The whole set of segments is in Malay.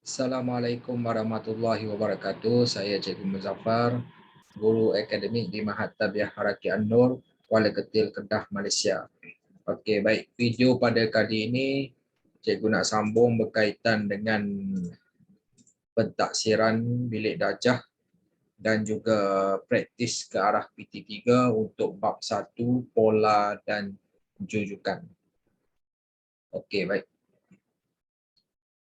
Assalamualaikum warahmatullahi wabarakatuh. Saya Cikgu Muzaffar, Guru Akademik di Mahat Tabiah Haraki An-Nur, Kuala Ketil, Kedah, Malaysia. Okey, baik. Video pada kali ini Cikgu nak sambung berkaitan dengan pentaksiran bilik darjah dan juga praktis ke arah PT3 untuk bab 1 pola dan jujukan. Okey, baik.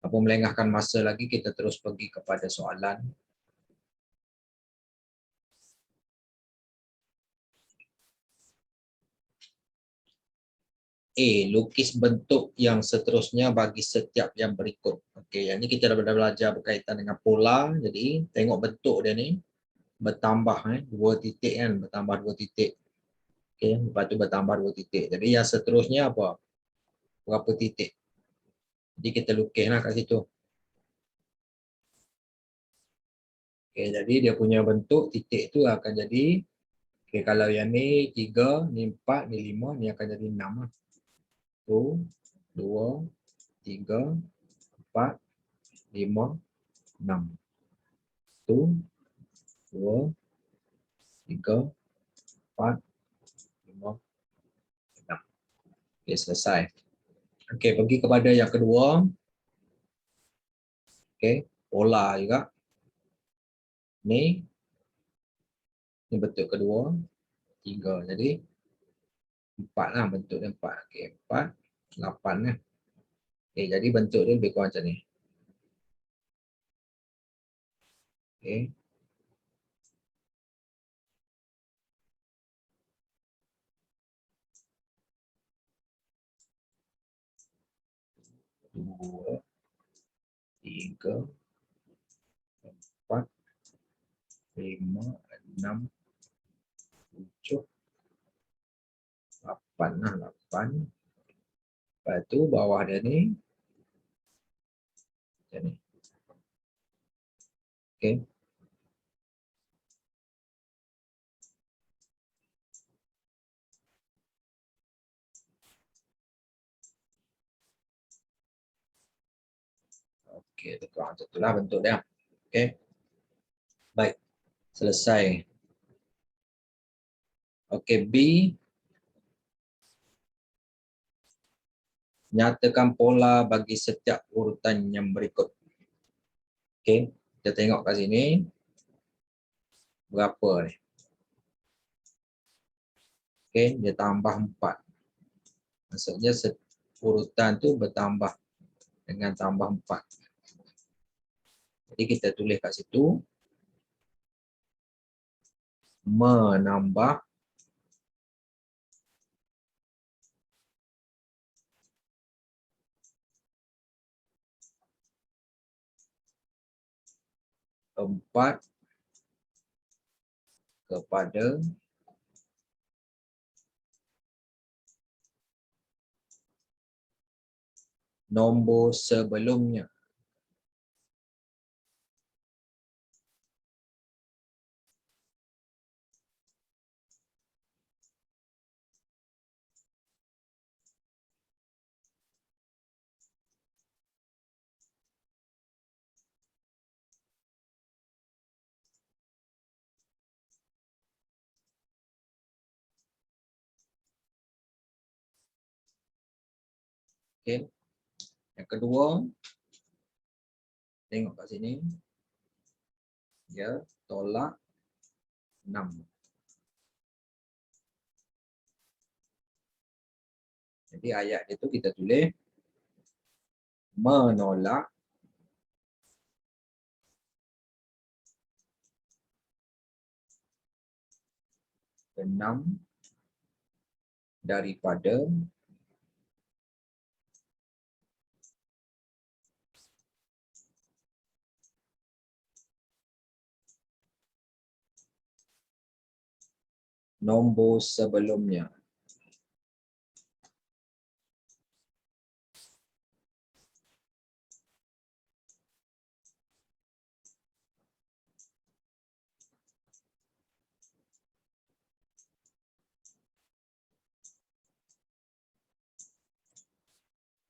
Apa melengahkan masa lagi, kita terus pergi kepada soalan. A. Lukis bentuk yang seterusnya bagi setiap yang berikut. Okey, yang ni kita dah belajar berkaitan dengan pola. Jadi, tengok bentuk dia ni bertambah dua titik kan, bertambah dua titik. Okey, lepas tu bertambah dua titik. Jadi, yang seterusnya apa? Berapa titik? Jadi, kita lukislah kat situ. Okey, jadi dia punya bentuk titik tu akan jadi, okey, kalau yang ni 3, ni 4, ni 5, ni akan jadi 6 lah. 1, 2, 3, 4, 5, 6. 1, 2, 3, 4, 5, 6. Okey, selesai. Okey, pergi kepada yang kedua. Okey, pola juga. Ni bentuk kedua, 3. Jadi 4 lah bentuk dia 4. Okey, 4, 8 lah. Okey, jadi bentuk dia lebih kurang macam ni. Okey. Dua, 3, 4, 5, 6, 7, 8 lah, 8. Lepas tu bawah dia ni macam ni. Okey. Okey, macam itulah bentuk dia. Okey. Baik. Selesai. Okey, B. Nyatakan pola bagi setiap urutan yang berikut. Okey, kita tengok kat sini. Berapa ni? Okey, dia tambah 4. Maksudnya urutan tu bertambah dengan tambah 4. Jadi kita tulis kat situ. Menambah empat kepada nombor sebelumnya. Okey. Yang kedua, tengok kat sini. Dia tolak 6. Jadi ayat dia tu kita tulis menolak 6 daripada nombor sebelumnya.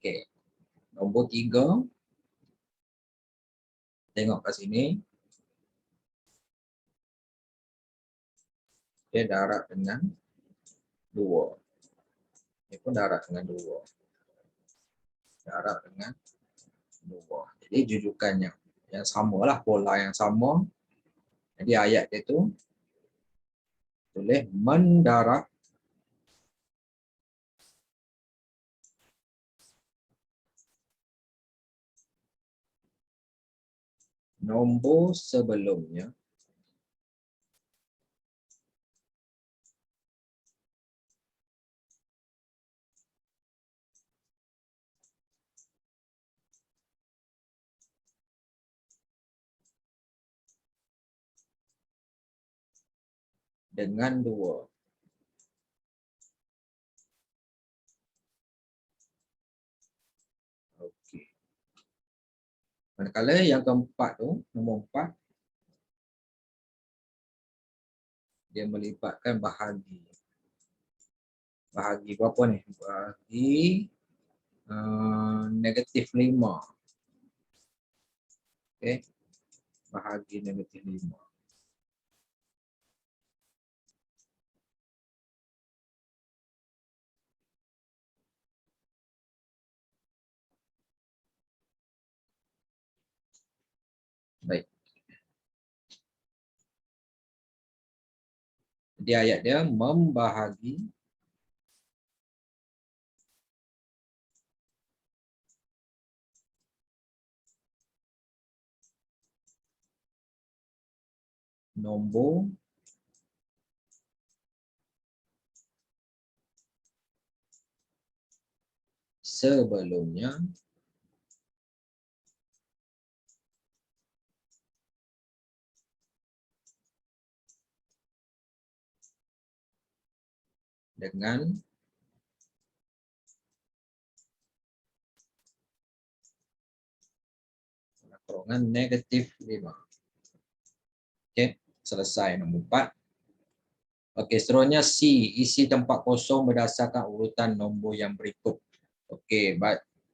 Okey. Nombor 3 Tengok kat sini. Dia darab dengan 2. Ini pun darab dengan 2. Darab dengan 2. Jadi jujukannya yang samalah, pola yang sama. Jadi ayat dia tu tulis mendarab nombor sebelumnya dengan 2. Okey. Manakala yang keempat tu, nombor 4, dia melibatkan bahagi. Bahagi berapa ni? Bahagi negatif 5. Okey. Bahagi negatif 5. Baik. Jadi ayat dia membahagi nombor sebelumnya dengan perolongan negatif 5. Okey, selesai nombor 4. Okey, seterusnya C, isi tempat kosong berdasarkan urutan nombor yang berikut. Okey,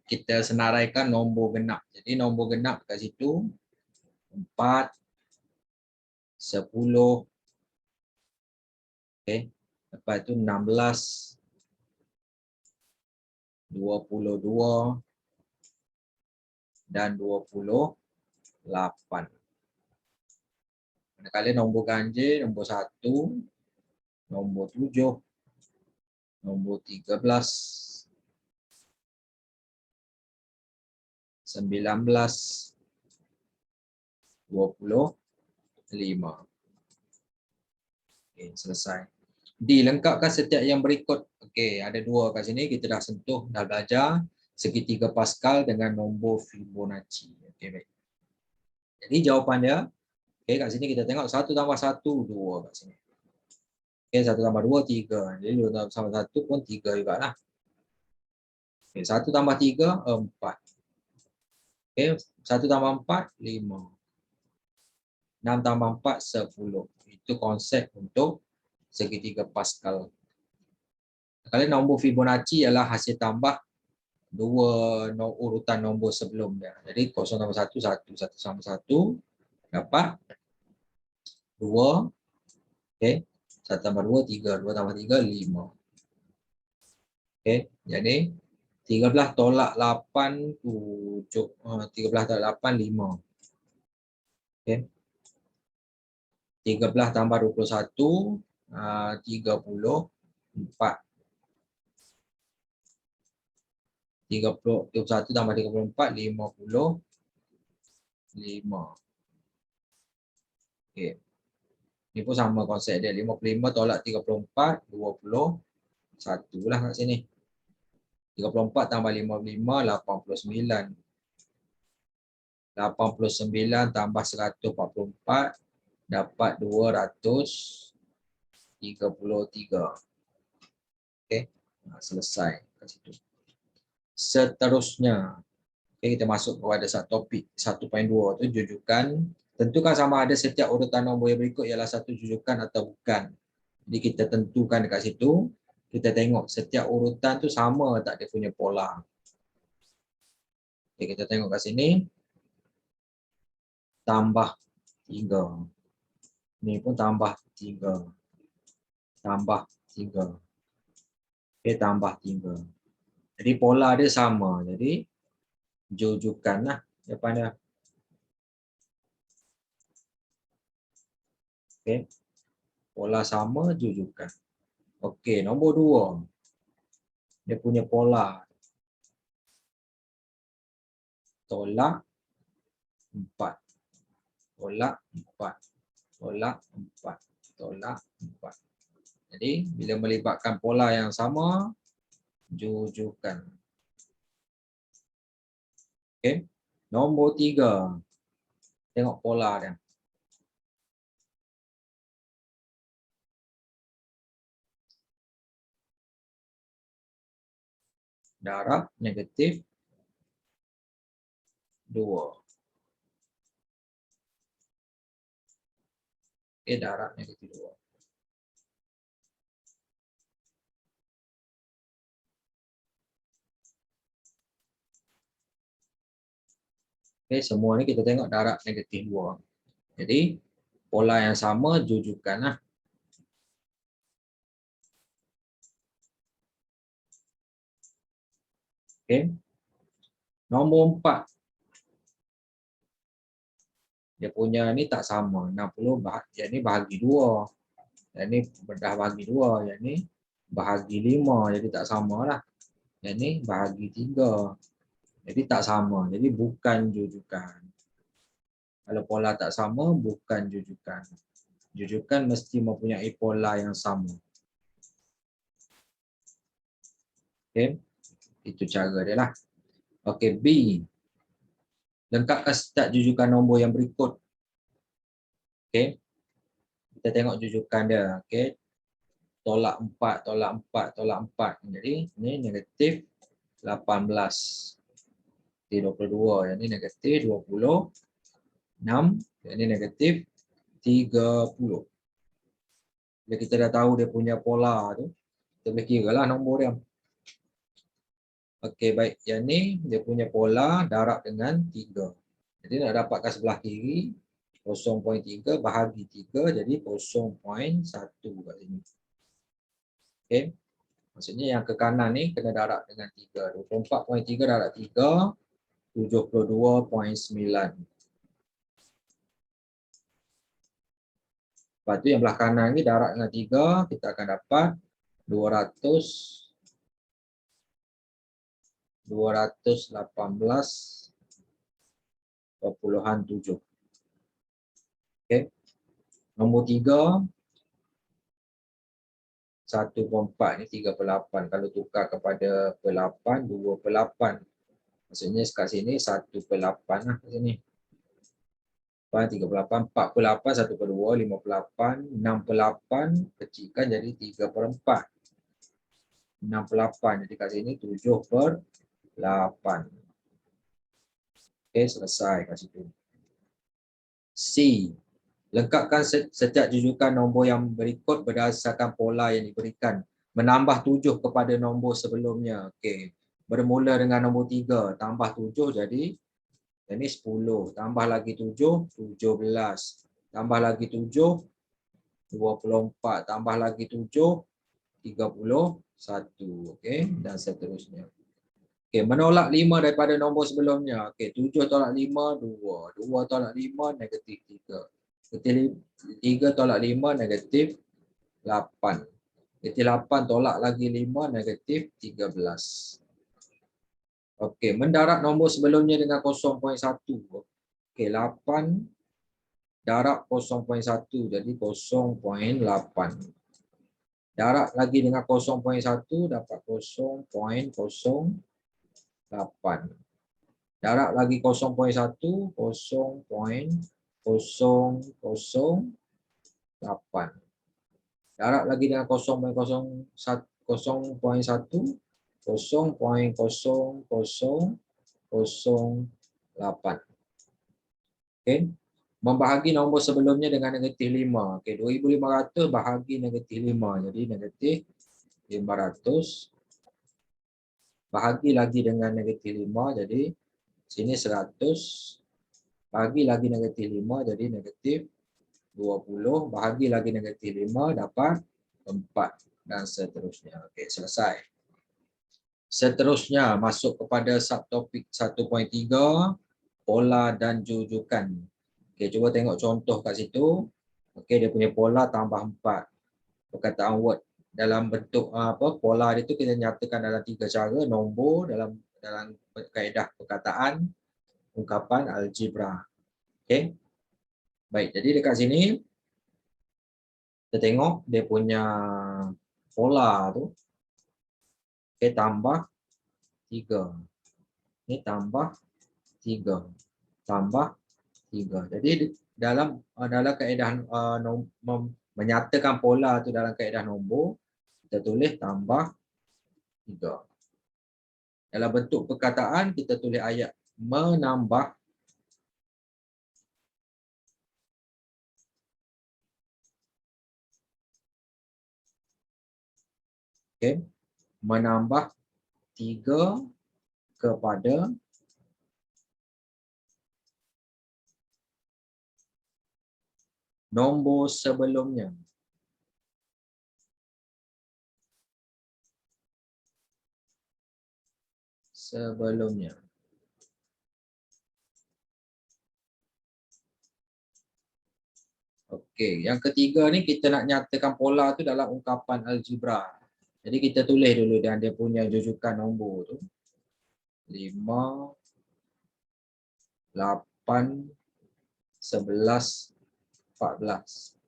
kita senaraikan nombor genap. Jadi nombor genap kat situ 4, 10, okey. Lepas tu 16, 22 dan 28. Manakala nombor ganjil nombor 1, nombor 7, nombor 13, 19, 25. Okey, selesai. Dilengkapkan setiap yang berikut. Okey, ada 2 kat sini kita dah sentuh, dah belajar segitiga Pascal dengan nombor Fibonacci. Okey, baik. Jadi jawapan dia, okey, kat sini kita tengok 1 tambah 1 2 kat sini. Okey, 1 tambah 2 3. Jadi 2 tambah 1 pun 3 jugalah. Okey, 1 tambah 3 4. Okey, 1 tambah 4 5. 6 tambah 4 10. Itu konsep untuk segitiga Pascal. Kalau nombor Fibonacci ialah hasil tambah dua urutan nombor sebelumnya. Jadi 0 tambah 1 1, 1 tambah 1 dapat 2. Okey. 1 tambah 2 3, 2 tambah 3 5. Okey. Jadi 13 tolak 8 7, 13 tolak 8 5. Okey. 13 tambah 21 34. 31 tambah 34 55. Okey. Ini pun sama konsep dia. 55 tolak 34 21 lah kat sini. 34 tambah 55 89. 89 tambah 144 dapat 233. Okey. Selesai kat situ. Seterusnya, okay, kita masuk kepada satu topik 1.2 tu jujukan. Tentukan sama ada setiap urutan nombor yang berikut ialah satu jujukan atau bukan. Jadi kita tentukan dekat situ, kita tengok setiap urutan tu sama tak dia punya pola. Okay, kita tengok kat sini. tambah 3. Ni pun tambah 3. Tambah 3. Okey, tambah 3. Jadi pola dia sama. Jadi jujukanlah depan dia. Okey. Pola sama, jujukan. Okey, nombor 2. Dia punya pola. Tolak 4. Tolak 4. Tolak 4. Tolak 4. Jadi, bila melibatkan pola yang sama, jujukan. Okey. Nombor 3. Tengok pola dia. Darab negatif 2. Okey, darab negatif 2. Okey, semua ni kita tengok darab negatif 2. Jadi, pola yang sama, jujukanlah. Okey. Nombor 4. Dia punya ni tak sama. 60 yang ni bahagi 2. Yang ni dah bahagi 2. Yang ni bahagi 5. Jadi tak samalah. Yang ni bahagi 3. Jadi tak sama. Jadi bukan jujukan. Kalau pola tak sama, bukan jujukan. Jujukan mesti mempunyai pola yang sama. Okey. Itu cara dia lah. Okey, B. Lengkapkan setiap jujukan nombor yang berikut. Okey. Kita tengok jujukan dia. Okey. Tolak 4, tolak 4, tolak 4. Jadi, ni negatif 18. Jadi 22. Yang ni negatif 26. Yang ni negatif 30. Bila kita dah tahu dia punya pola tu, kita boleh kira lah nombor dia. Okey, baik. Yang ni dia punya pola darab dengan 3. Jadi nak dapatkan sebelah kiri, 0.3 bahagi 3, jadi 0.1 kat sini. Okey. Maksudnya yang ke kanan ni kena darab dengan 3. 24.3 darab 3, 72.9. Lepas tu yang belah kanan ni darab dengan 3, kita akan dapat 218.7. Okey. Nombor 3, 1/4 ni 3/8. Kalau tukar kepada per 8, 2/8. Maksudnya kat sini 1/8 lah kat sini. 3/8, 4/8, 1/2, 5/8, 6/8, kecilkan jadi 3/4. 6/8, jadi kat sini 7/8. Okey, selesai kat situ. C. Lengkapkan setiap jujukan nombor yang berikut berdasarkan pola yang diberikan. Menambah 7 kepada nombor sebelumnya. Okey. Bermula dengan nombor 3, tambah 7 jadi ini 10, tambah lagi 7, 17, tambah lagi 7, 24, tambah lagi 7, 31, okey, dan seterusnya. Okey, menolak 5 daripada nombor sebelumnya. Okey, 7 tolak 5, 2. 2 tolak 5, negatif 3. 3 tolak 5, negatif 8. Negatif 8 tolak lagi 5, negatif 13. Okey, mendarab nombor sebelumnya dengan 0.1. Okey, 8 darab 0.1 jadi 0.8. Darab lagi dengan 0.1 dapat 0.08. Darab lagi 0.1, 0.008. Darab lagi dengan 0.1, 0.008. Okey. Membahagi nombor sebelumnya dengan negatif 5. Okey, 2,500 bahagi negatif 5. Jadi negatif 500. Bahagi lagi dengan negatif 5. Jadi sini 100. Bahagi lagi negatif 5 jadi negatif 20. Bahagi lagi negatif 5 dapat 4 dan seterusnya. Okey, selesai. Seterusnya masuk kepada subtopik 1.3, pola dan jujukan. Okey, cuba tengok contoh kat situ. Okey, dia punya pola tambah 4. Perkataan word dalam bentuk pola dia tu kita nyatakan dalam 3 cara, nombor dalam kaedah perkataan, ungkapan algebra. Okey. Baik, jadi dekat sini kita tengok dia punya pola tu. Okey, tambah 3. Ni tambah 3. Tambah 3. Jadi dalam kaedah menyatakan pola tu dalam kaedah nombor, kita tulis tambah 3. Dalam bentuk perkataan, kita tulis ayat menambah. Okay. Menambah 3 kepada nombor sebelumnya. Okey, yang ketiga ni kita nak nyatakan pola tu dalam ungkapan algebra. Jadi kita tulis dulu dan dia punya jujukan nombor tu. 5, 8, 11, 14.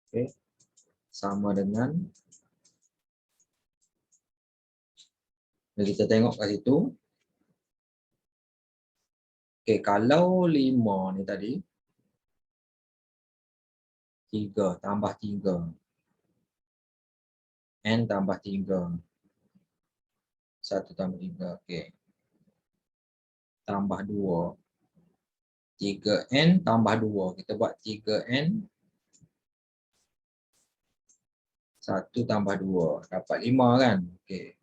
Okey. Sama dengan, kita tengok kat situ. Okey, kalau 5 ni tadi 3 tambah 3. N tambah 3. 1 tambah 3. Okey. Tambah 2. 3N tambah 2. Kita buat 3N. 1 tambah 2. Dapat 5 kan? Okey.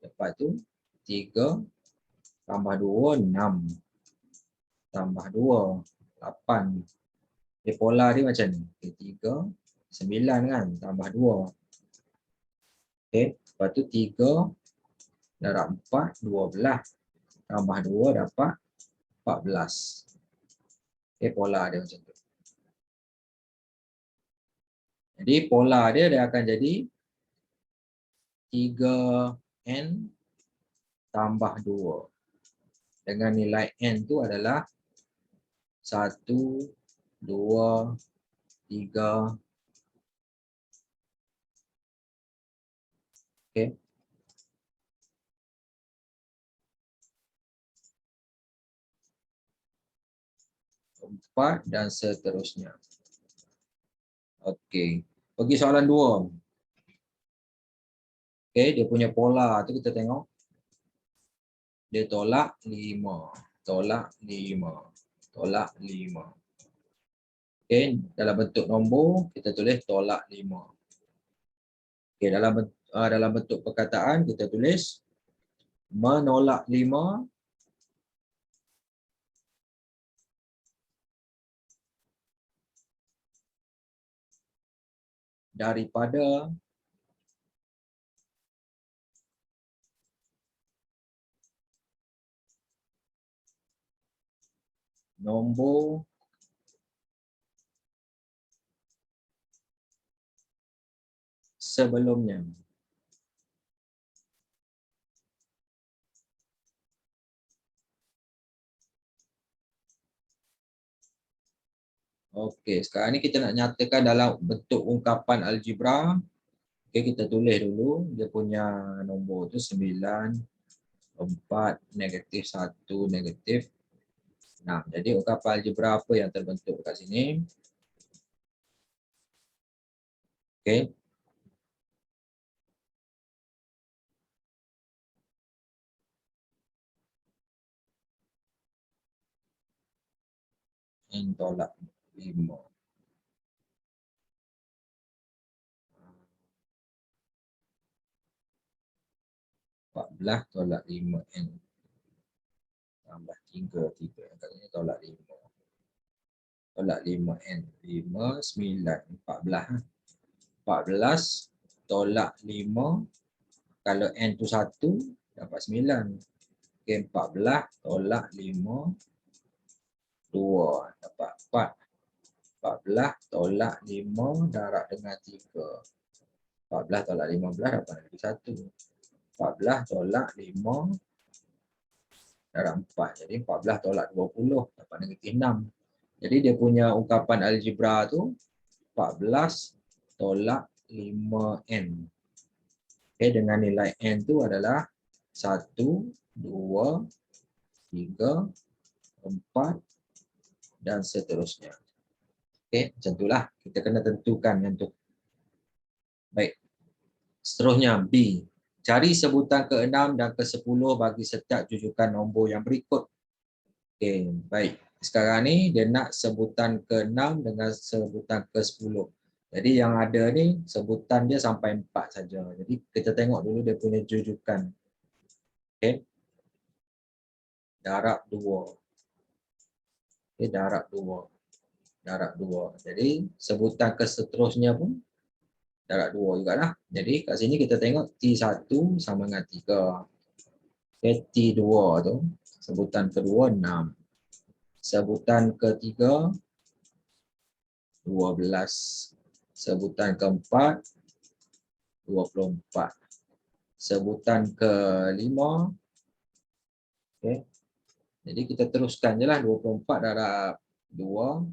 Lepas tu 3 tambah 2, 6. Tambah 2, 8. Dia pola dia macam ni. Okey, 3, 9 kan? Tambah 2. Okey. Lepas tu 3 darab 4, 12. Tambah 2 dapat 14. Okey, pola dia macam tu. Jadi pola dia akan jadi 3N tambah 2. Dengan nilai N tu adalah 1, 2, 3. Okey. 4 dan seterusnya. Okey. Pergi soalan 2. Okey, dia punya pola tu kita tengok. Dia tolak 5. Tolak 5. Tolak 5. Okey, dalam bentuk nombor kita tulis tolak 5. Okey, dalam bentuk perkataan kita tulis menolak 5 daripada nombor sebelumnya. Okey, sekarang ni kita nak nyatakan dalam bentuk ungkapan algebra. Okey, kita tulis dulu dia punya nombor tu 9, 4, negatif 1, negatif 6. Jadi ungkapan algebra apa yang terbentuk kat sini? Okey. N tolak 5. 14 tolak 5N. tambah 3. Kat sini tolak 5. Tolak 5N. 5, 9, 14. 14 tolak 5. Kalau N tu 1, dapat 9. Okay, 14 tolak 5. 2, dapat 4. 14 tolak 5 darab dengan 3. 14 tolak 15 dapat lagi 1. 14 tolak 5 darab 4. Jadi 14 tolak 20 dapat negatif 6. Jadi dia punya ungkapan algebra tu 14 tolak 5N. Okay, dengan nilai N tu adalah 1, 2, 3, 4 dan seterusnya. Okay, macam itulah. Kita kena tentukan yang tu. Baik. Seterusnya B. Cari sebutan ke-6 dan ke-10 bagi setiap jujukan nombor yang berikut. Okay, baik. Sekarang ni dia nak sebutan ke-6 dengan sebutan ke-10. Jadi yang ada ni sebutan dia sampai 4 saja. Jadi kita tengok dulu dia punya jujukan. Okay. Darab 2. Okay, darab 2. Darab 2. Jadi sebutan ke-seterusnya pun darab 2 jugalah. Jadi kat sini kita tengok T1 sama dengan 3. Okay, T2 tu sebutan kedua 6. Sebutan ketiga 12. Sebutan keempat 24. Sebutan kelima, okay. Jadi kita teruskan je lah 24 darab 2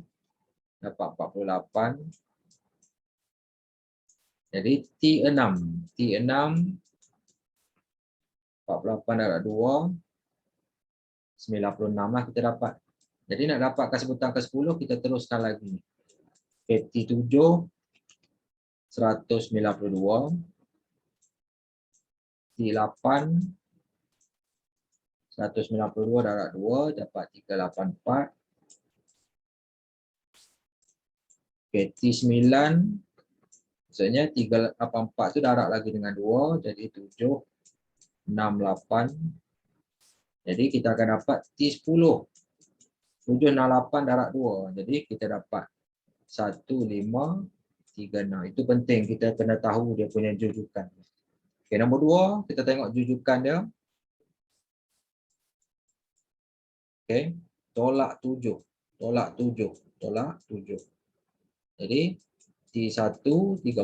dapat 48. Jadi T6. T6 48 darab 2 96 lah kita dapat. Jadi nak dapatkan sebutan ke-10 kita teruskan lagi. Okay, T7 192. T8 192 darab 2 dapat 384. Okay, T9 maksudnya 384 tu darab lagi dengan 2 jadi 768. Jadi kita akan dapat T10 768 darab 2. Jadi kita dapat 1536. Itu penting kita kena tahu dia punya jujukan. Okay, nombor 2 kita tengok jujukan dia. Okay, tolak 7. Tolak 7. Tolak 7. Jadi T1 32.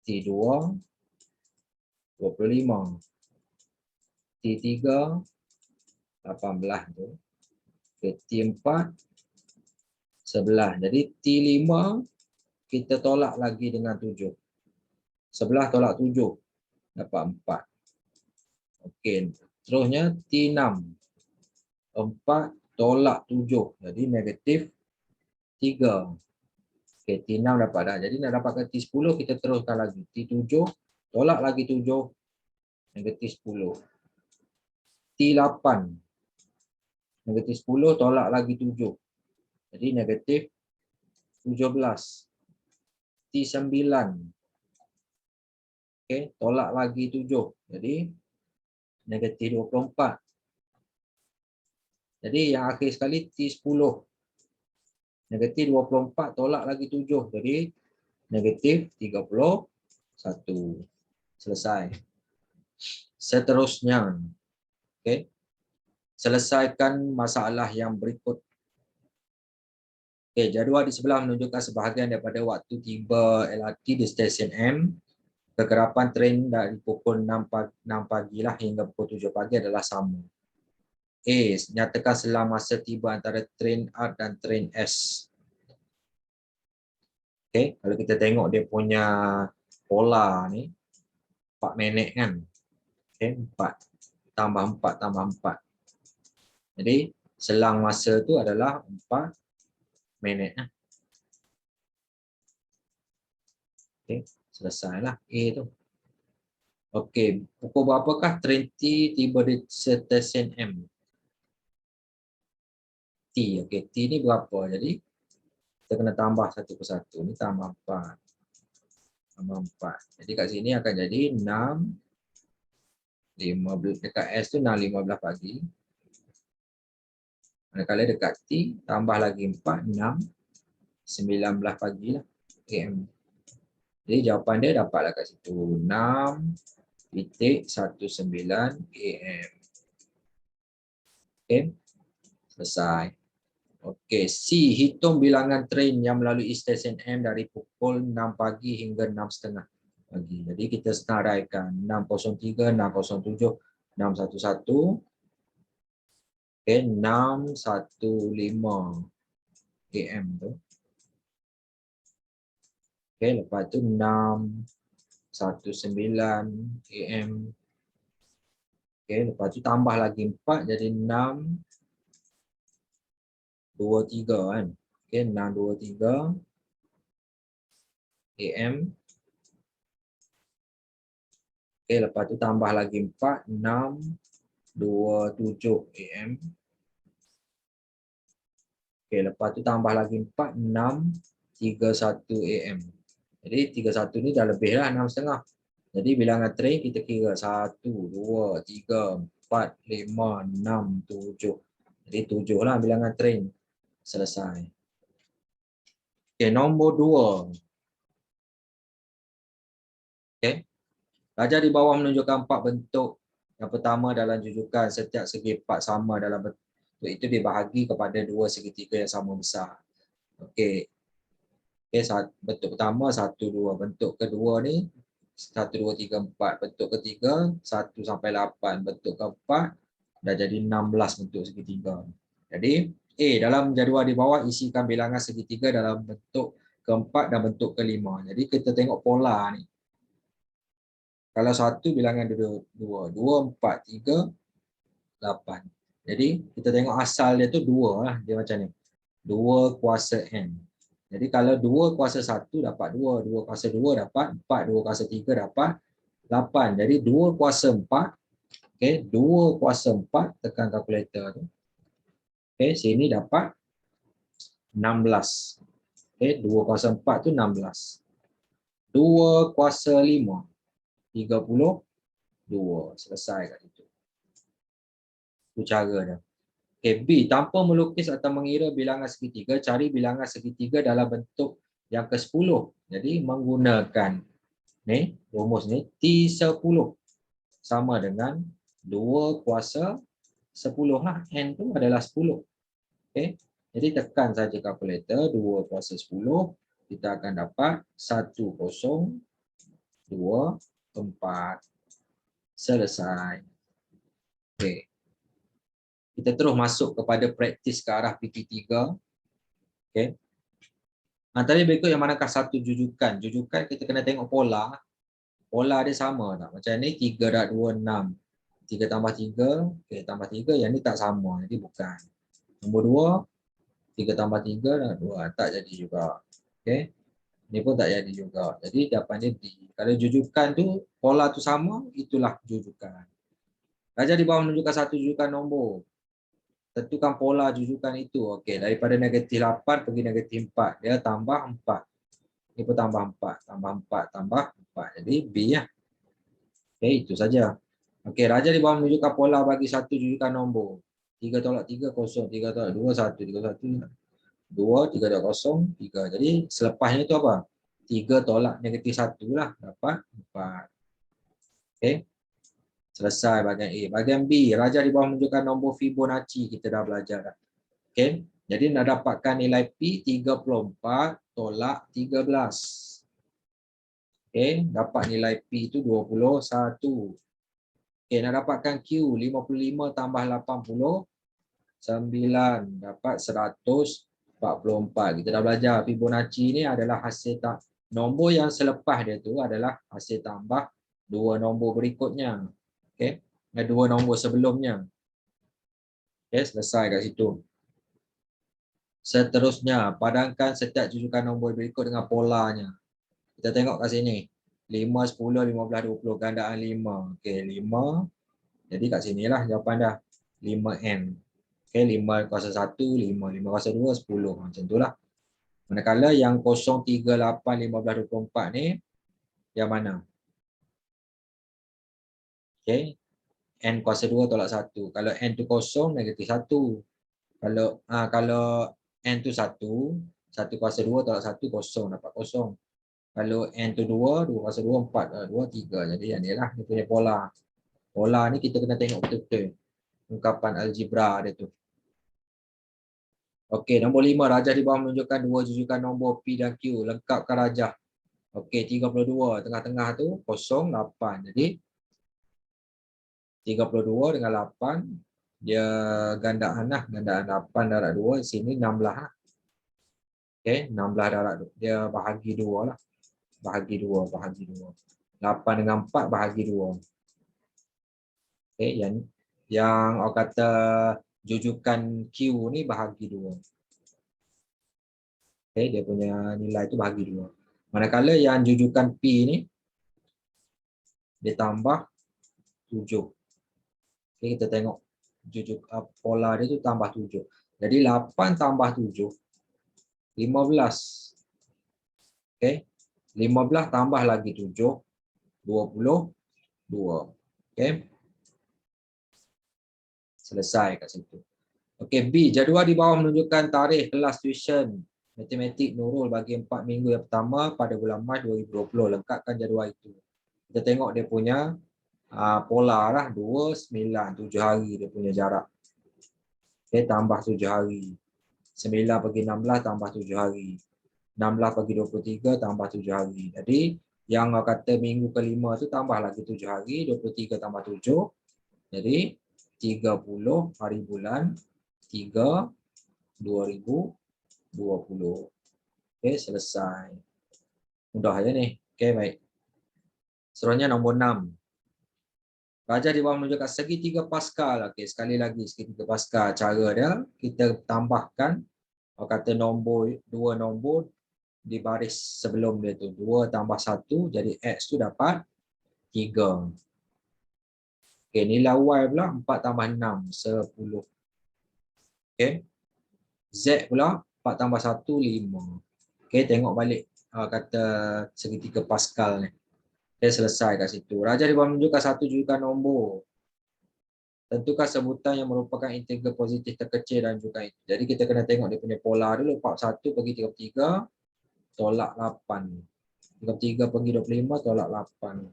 T2 25. T3 18 tu. Okay, T4 11. Jadi T5 kita tolak lagi dengan 7. 11 tolak 7 dapat 4. Okey, terusnya T6. 4 tolak 7 jadi negatif 3. Okey, T6 dapat dah. Jadi nak dapatkan T10 kita teruskan lagi. T7 tolak lagi 7 negatif 10. T8 negatif 10 tolak lagi 7. Jadi negatif 17. T9. Okey, tolak lagi 7. Jadi negatif 24. Jadi yang akhir sekali T10. Negatif 24 tolak lagi 7. Jadi negatif 31. Selesai. Seterusnya. Okey. Selesaikan masalah yang berikut. Okey, jadual di sebelah menunjukkan sebahagian daripada waktu tiba LRT di stesen M. Kegerapan tren dari pukul 6 pagi lah hingga pukul 7 pagi adalah sama. A. Nyatakan selang masa tiba antara tren R dan tren S. Okay, kalau kita tengok dia punya pola ni 4 minit kan. Okay, 4 tambah 4 tambah 4. Jadi selang masa tu adalah 4 minit. Okay, selesailah A tu. Okey, pukul berapakah tren T tiba di stesen M? T, okey, T ni berapa? Jadi kita kena tambah satu persatu. Ni tambah 4. Tambah 4. Jadi kat sini akan jadi 6, 15 dekat S tu 6, 15 pagi. Manakala dekat T tambah lagi 4, 6, 19 pagi lah AM. Jadi jawapan dia dapatlah kat situ 6.19 AM. Okay, selesai. Okey, C, hitung bilangan train yang melalui stesen M dari pukul 6 pagi hingga 6.30 pagi. Jadi kita senaraikan 6.03, 6.07, 6.11, okey, 6.15 AM tu. Okey, lepas tu 6.19 AM. Okey, lepas tu tambah lagi 4 jadi 6.23 kan. Okey, 6.23 AM. Okey, lepas tu tambah lagi 4, 6.27 AM. Okey, lepas tu tambah lagi 4, 6.31 AM. Jadi 31 ni dah lebih lah 6.30. Jadi bilangan train kita kira 1, 2, 3, 4, 5, 6, 7. Jadi 7 lah bilangan train. Selesai. Okey, nombor 2. Okey. Raja di bawah menunjukkan 4 bentuk. Yang pertama dalam jujukan setiap segi 4 sama dalam bentuk itu dibahagi kepada 2 segitiga yang sama besar. Okey. Okey, bentuk pertama 1, 2. Bentuk kedua ni 1, 2, 3, 4. Bentuk ketiga 1 sampai 8. Bentuk keempat dah jadi 16 bentuk segitiga. Jadi A, dalam jadual di bawah isikan bilangan segitiga dalam bentuk keempat dan bentuk kelima. Jadi kita tengok pola ni. Kalau 1 bilangan 2, 2, 4, 3, 8. Jadi kita tengok asal dia tu 2 lah, dia macam ni. 2 kuasa N. Jadi kalau 2 kuasa 1 dapat 2, 2 kuasa 2 dapat 4, 2 kuasa 3 dapat 8. Jadi 2 kuasa 4, okey, 2 kuasa 4 tekan kalkulator tu. Okey, sini dapat 16. Okey, 2 kuasa 4 tu 16. 2 kuasa 5, 32. Selesai kat situ. Itu cara dia. Okay, B. Tanpa melukis atau mengira bilangan segitiga, cari bilangan segitiga dalam bentuk yang ke-10. Jadi menggunakan ni, rumus ni, T10 sama dengan 2 kuasa 10 lah. N tu adalah 10. Okay. Jadi tekan saja kalkulator 2 kuasa 10. Kita akan dapat 1024. Selesai. Okay. Kita terus masuk kepada praktis ke arah PP3. Okay. Antara berikut yang manakah satu jujukan? Jujukan kita kena tengok pola. Pola dia sama tak? Macam ni 3.26. 3 tambah 3. Okay, tambah 3. Yang ni tak sama. Jadi bukan. Nombor 2. 3 tambah 3 dan 2. Tak jadi juga. Okay. Ni pun tak jadi juga. Jadi jawapannya D. Kalau jujukan tu, pola tu sama, itulah jujukan. Raja di bawah menunjukkan satu jujukan nombor. Tentukan pola jujukan itu. Okey, daripada negatif 8 pergi negatif 4. Dia tambah 4. Ini pun tambah 4. Tambah 4. Tambah 4. Jadi B ya. Okey, itu saja. Okey, raja di bawah menunjukkan pola bagi satu jujukan nombor. 3 tolak 3, 0. 3 tolak 2, 1. 3 tolak 1, 2. 3 tolak 0, 3. Jadi selepasnya itu apa? 3 tolak negatif 1 lah. Dapat 4. Okey. Selesai bahagian A. Bahagian B, raja di bawah menunjukkan nombor Fibonacci. Kita dah belajar dah. Okey. Jadi nak dapatkan nilai P 34 tolak 13. Okey, dapat nilai P itu 21. Okey, nak dapatkan Q 55 tambah 89 dapat 144. Kita dah belajar Fibonacci ni adalah hasil tak nombor yang selepas dia tu adalah hasil tambah dua nombor berikutnya. Okey, dua nombor sebelumnya. Okey, selesai kat situ. Seterusnya, padankan setiap jujukan nombor berikut dengan polanya. Kita tengok kat sini. 5, 10, 15, 20. Gandaan 5. Okey, 5. Jadi kat sinilah jawapan dah. 5N. Okey, 5 kuasa 1, 5. 5 kuasa 2, 10. Macam itulah. Manakala yang 0, 3, 8, 15, 24 ni, yang mana? Okey. N kuasa 2 tolak 1. Kalau N tu kosong, negatif 1. Kalau N tu 1, 1 kuasa 2 tolak 1, kosong, dapat kosong. Kalau N tu 2, 2 kuasa 2, 4, 2, 3. Jadi yang ni lah, dia punya pola. Pola ni kita kena tengok betul-betul ungkapan algebra dia tu. Okey, nombor 5, rajah di bawah menunjukkan dua jujukan nombor P dan Q. Lengkapkan rajah. Okey, 32. Tengah-tengah tu 0, 8. Jadi 32 dengan 8, dia gandaan lah. Gandaan 8 darab 2, sini 16 lah. Okey, 16 darab 2. Dia bahagi 2 lah. Bahagi 2, bahagi 2. 8 dengan 4 bahagi 2. Okey, yang orang kata jujukan Q ni bahagi 2. Okey, dia punya nilai tu bahagi 2. Manakala yang jujukan P ni dia tambah 7. Okey, kita tengok pola dia tu tambah 7. Jadi 8 tambah 7, 15. Okey. 15 tambah lagi 7, 22. Okey. Selesai kat situ. Okey, B. Jadual di bawah menunjukkan tarikh kelas tuition matematik Nurul bagi 4 minggu yang pertama pada bulan Mac 2020. Lengkapkan jadual itu. Kita tengok dia punya pola lah. 2, 9, 7 hari dia punya jarak. Okey, tambah 7 hari. 9 bagi 16 tambah 7 hari. 16 bagi 23 tambah 7 hari. Jadi yang orang kata minggu kelima tu tambah lagi 7 hari. 23 tambah 7. Jadi 30 hari bulan 3 2020. Okey, selesai. Mudah je ni. Okey, baik. Seterusnya nombor 6. Rajah di bawah menunjukkan segitiga Pascal. Okey, sekali lagi segitiga Pascal. Cara dia, kita tambahkan orang kata nombor, dua nombor di baris sebelum dia tu. 2 tambah 1, jadi X tu dapat 3. Okey, nilai Y pula 4 tambah 6, 10. Okey. Z pula 4 tambah 1, 5. Okey, tengok balik kata segitiga Pascal ni. Okey, selesai kat situ. Rajah di bawah menunjukkan satu jujukan nombor. Tentukan sebutan yang merupakan integer positif terkecil dan jujukan itu. Jadi kita kena tengok dia punya pola dulu. 41 pergi 33, tolak 8. 33 pergi 25, tolak 8.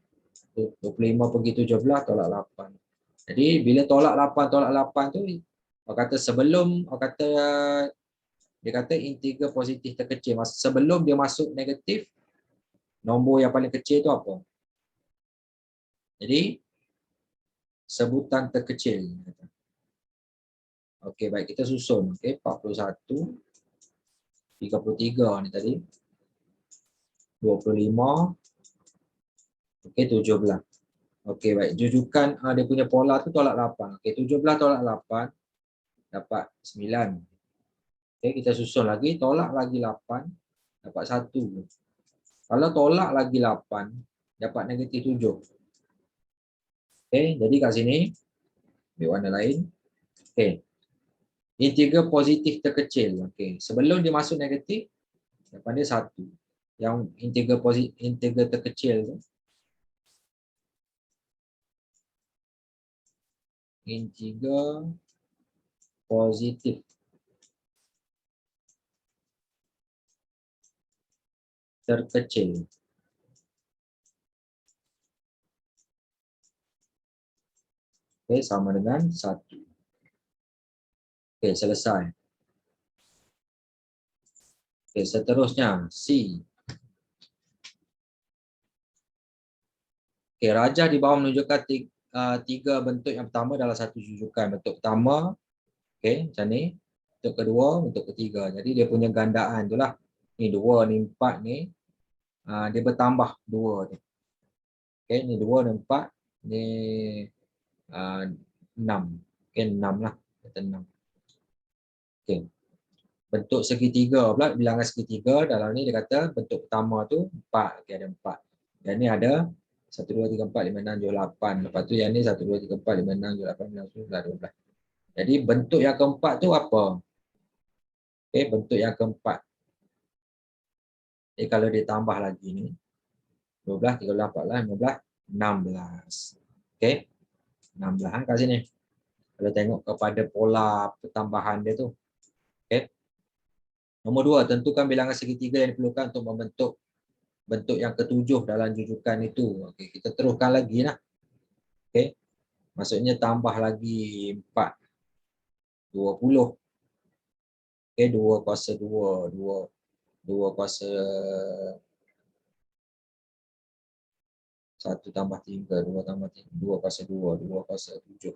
25 pergi 17, tolak 8. Jadi bila tolak 8, tolak 8 tu, orang kata sebelum, orang kata, dia kata integer positif terkecil. Sebelum dia masuk negatif, nombor yang paling kecil tu apa? Jadi, sebutan terkecil. Okey, baik, kita susun. Okey, 41, 33 ni tadi. 25, okey, 17. Okey, baik. Jujukan dia punya pola tu tolak 8. Okey, 17 tolak 8 dapat 9. Okey, kita susun lagi, tolak lagi 8 dapat 1. Kalau tolak lagi 8 dapat negatif 7. Okey, jadi kat sini ambil warna lain. Okey. Integer positif terkecil. Okey, sebelum dia masuk negatif depan dia 1. Yang integer terkecil tu integer positif terkecil. Okey, sama dengan 1. Okey, selesai. Okey, seterusnya C. Okey, rajah di bawah menunjukkan 3 bentuk yang pertama dalam satu jujukan. Bentuk pertama, okey, macam ni. Bentuk kedua, bentuk ketiga. Jadi dia punya gandaan tu lah. Ni 2, ni 4 ni. Dia bertambah 2 ni. Okey, ni 2, ni 4, ni 6. Okey, 6 lah. Kata 6. Okey. Bentuk segitiga pula, bilangan segitiga dalam ni dia kata bentuk pertama tu 4. Okey, ada 4. Dan ni ada 1, 2, 3, 4, 5, 6, 7, 8. Lepas tu yang ni 1, 2, 3, 4, 5, 6, 7, 8, 9, 10, 11, 12. Jadi bentuk yang keempat tu apa? Okey, bentuk yang keempat. Kalau dia tambah lagi ni 12, 13, 14, 15, 16. Okey. 16 kat sini. Kalau tengok kepada pola pertambahan dia tu. Okay. Nombor 2, tentukan bilangan segitiga yang diperlukan untuk membentuk bentuk yang ketujuh dalam jujukan itu. Okay. Kita teruskan lagi lah. Okay. Maksudnya tambah lagi 4, 20. Okay. 2 kuasa 2, 2 kuasa 1 tambah 3, 2 tambah 3, 2 kuasa 2, 2 kuasa 7.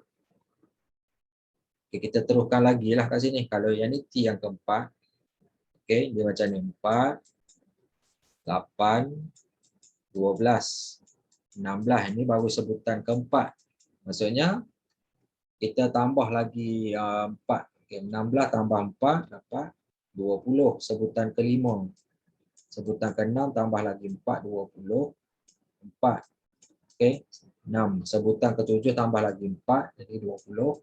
Okay, kita teruskan lagi lah kat sini. Kalau yang ni T yang keempat, okay, dia macam ni. 4, 8, 12, 16. Ini baru sebutan keempat. Maksudnya, kita tambah lagi 4. Okay, 16 tambah 4, dapat 20. Sebutan kelima. Sebutan ke-6 tambah lagi 4, 20. 4. Okay, 6. Sebutan ke-7 tambah lagi 4, jadi 28.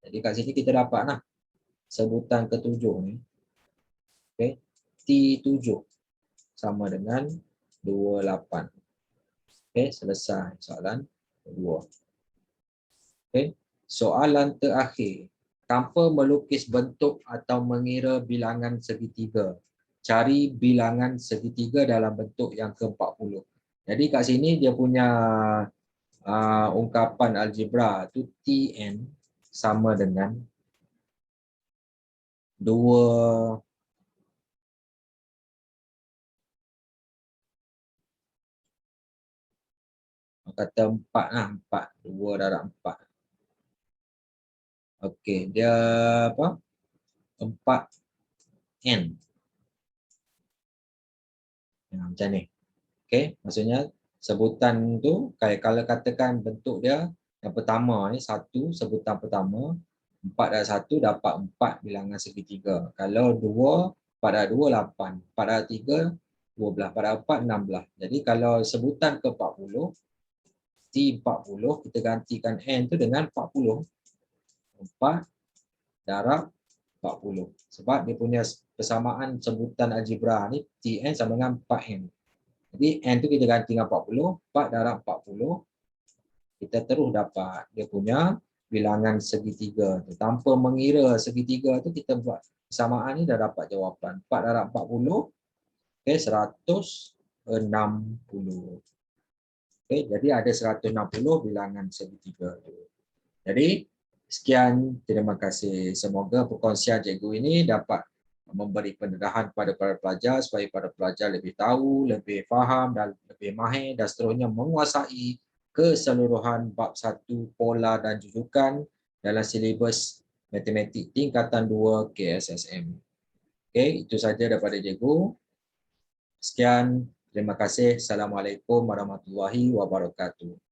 Jadi kat sini kita dapat lah sebutan ke-7 ni. Okay. T7 sama dengan 28. Okay, selesai soalan kedua. Okay. Soalan terakhir. Tanpa melukis bentuk atau mengira bilangan segitiga, cari bilangan segitiga dalam bentuk yang ke-40. Jadi kat sini dia punya ungkapan algebra tu Tn sama dengan 2 kata 4 lah, 4, 2 darab 4. Okey, dia apa? 4n. Macam ni. Okey, maksudnya sebutan tu kalau katakan bentuk dia yang pertama ni 1 sebutan pertama, 4 darab 1 dapat 4 bilangan segitiga. Kalau 2, 4 darab 2 8, 4 darab 3 12, 4 darab 4 16. Jadi kalau sebutan ke-40 T40 kita gantikan n tu dengan 40. 4 darab 40. Sebab dia punya persamaan sebutan algebra ni Tn sama dengan 4n. Jadi n tu kita ganti dengan 40, 4 darab 40. Kita terus dapat dia punya bilangan segitiga tu. Tanpa mengira segitiga tu kita buat persamaan ni dah dapat jawapan. 4 darab 40, okay, 160. Okay, jadi ada 160 bilangan segitiga tu. Jadi sekian, terima kasih. Semoga perkongsian cikgu ini dapat memberi pendedahan kepada para pelajar supaya para pelajar lebih tahu, lebih faham dan lebih mahir dan seterusnya menguasai keseluruhan bab 1 pola dan jujukan dalam silibus matematik tingkatan 2 KSSM. Okey, itu saja daripada cikgu. Sekian, terima kasih. Assalamualaikum warahmatullahi wabarakatuh.